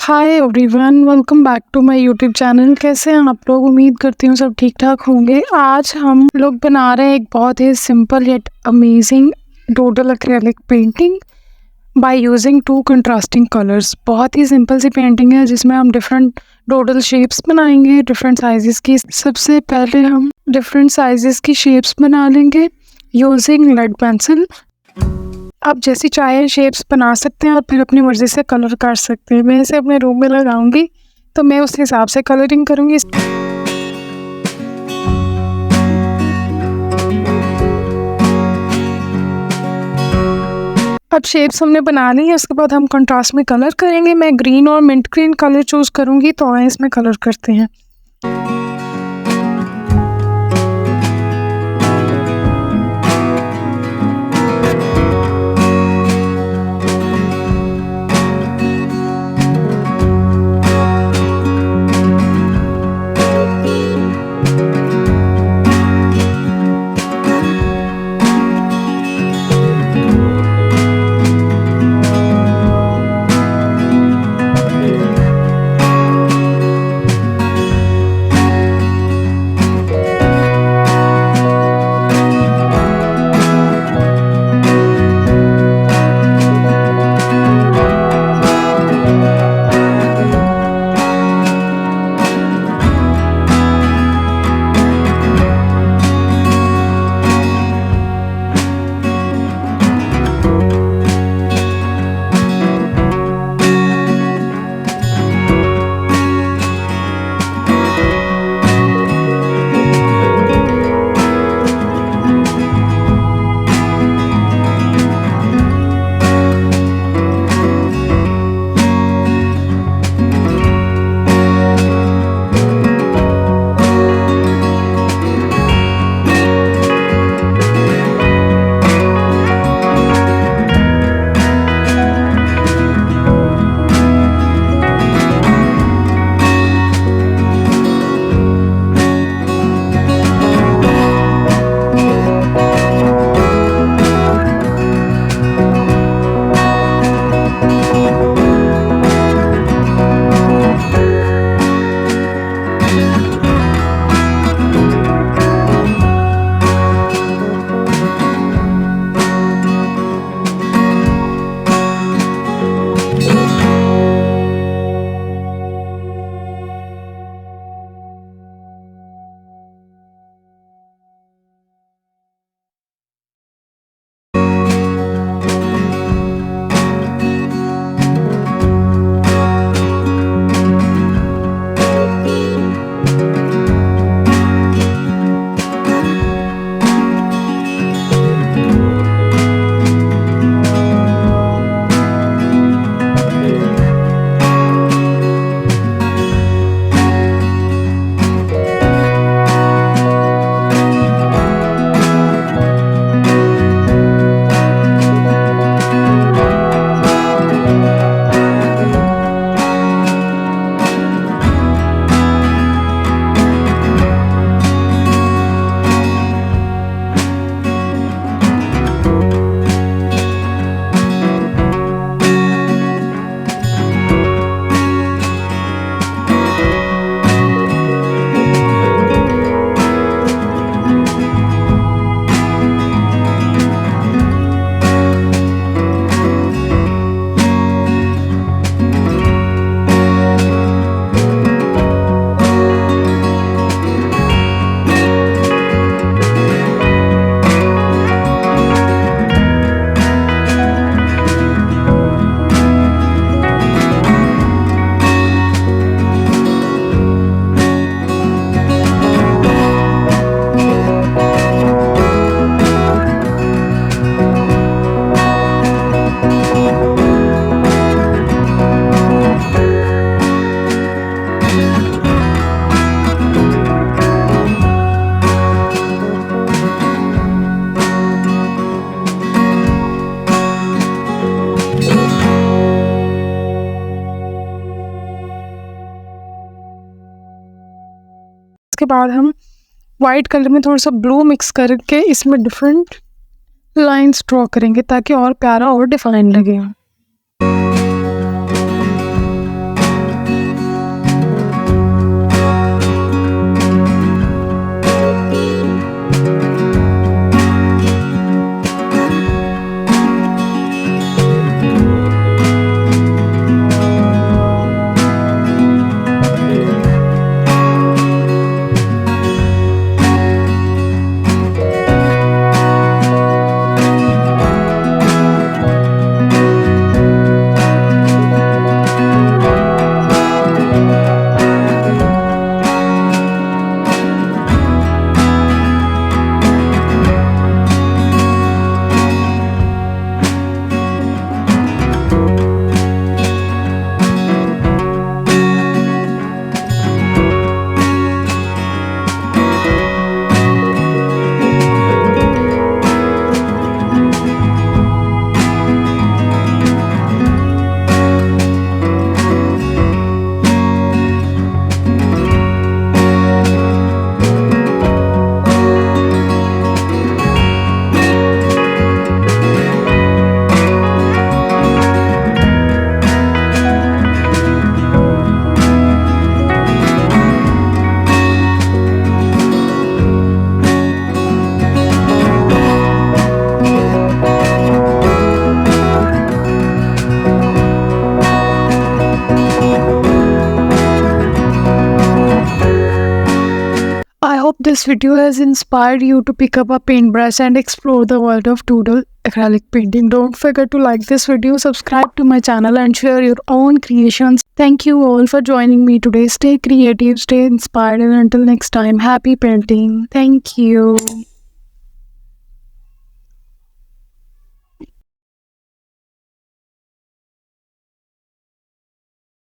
Hi everyone, welcome back to my YouTube channel. कैसे हैं आप लोग? उम्मीद करती हूँ सब ठीक ठाक होंगे। आज हम लोग बना रहे हैं एक बहुत ही simple yet amazing doodle acrylic painting by using two contrasting colours. बहुत ही सिंपल सी पेंटिंग है जिसमें हम डिफरेंट डूडल शेप्स बनाएंगे डिफरेंट साइजेस की। सबसे पहले हम डिफरेंट साइजेस की शेप्स बना लेंगे यूजिंग लेड पेंसिल। आप जैसी चाहे शेप्स बना सकते हैं और फिर अपनी मर्ज़ी से कलर कर सकते हैं। मैं इसे अपने रूम में लगाऊंगी तो मैं उस हिसाब से कलरिंग करूंगी। अब शेप्स हमने बना ली है, उसके बाद हम कंट्रास्ट में कलर करेंगे। मैं ग्रीन और मिंट ग्रीन कलर चूज़ करूंगी, तो आए इसमें कलर करते हैं। इसके बाद हम वाइट कलर में थोड़ा सा ब्लू मिक्स करके इसमें डिफरेंट लाइंस ड्रॉ करेंगे ताकि और प्यारा और डिफाइन लगे। hope this video has inspired you to pick up a paintbrush and explore the world of doodle acrylic painting. Don't forget to like this video, subscribe to my channel and share your own creations. Thank you all for joining me today. Stay creative, stay inspired, and until next time, happy painting. Thank you.